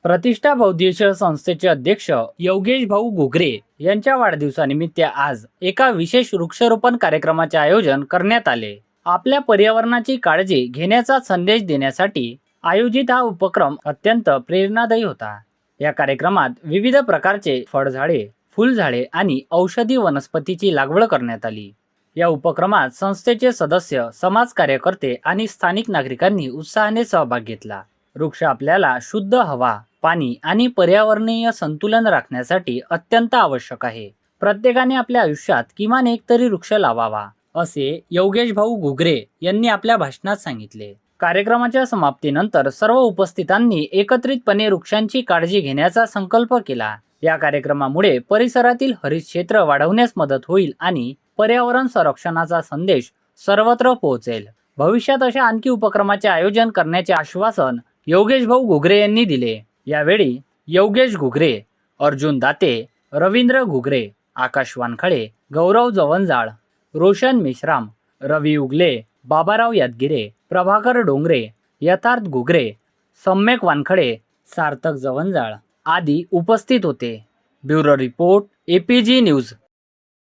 प्रतिष्ठा बौद्धिक संस्थेचे अध्यक्ष योगेश भाऊ घुगरे यांच्या वाढदिवसानिमित्त आज एका विशेष वृक्षारोपण कार्यक्रमाचे आयोजन करण्यात आले. आपल्या पर्यावरणाची काळजी घेण्याचा संदेश देण्यासाठी आयोजित हा उपक्रम अत्यंत प्रेरणादायी होता. या कार्यक्रमात विविध प्रकारचे फळझाडे, फुलझाडे आणि औषधी वनस्पतीची लागवड करण्यात आली. या उपक्रमात संस्थेचे सदस्य, समाज कार्यकर्ते आणि स्थानिक नागरिकांनी उत्साहाने सहभाग घेतला. वृक्ष आपल्याला शुद्ध हवा, पाणी आणि पर्यावरणीय संतुलन राखण्यासाठी अत्यंत आवश्यक आहे. प्रत्येकाने आपल्या आयुष्यात किमान एक तरी वृक्ष लावावा, असे योगेश भाऊ घुगरे यांनी आपल्या भाषणात सांगितले. कार्यक्रमाच्या समाप्तीनंतर सर्व उपस्थितांनी एकत्रितपणे वृक्षांची काळजी घेण्याचा संकल्प केला. या कार्यक्रमामुळे परिसरातील हरित क्षेत्र वाढवण्यास मदत होईल आणि पर्यावरण संरक्षणाचा संदेश सर्वत्र पोहोचेल. भविष्यात अशा आणखी उपक्रमाचे आयोजन करण्याचे आश्वासन योगेश भाऊ घुगरे यांनी दिले. यावेळी योगेश घुगरे, अर्जुन दाते, रवींद्र घुगरे, आकाश वानखळे, गौरव जवंजाळ, रोशन मेश्राम, रवी उगले, बाबाराव यादगिरे, प्रभाकर डोंगरे, यथार्थ घुगरे, सम्यक वानखळे, सार्थक जवंजाळ आदी उपस्थित होते. Bureau report, APG news.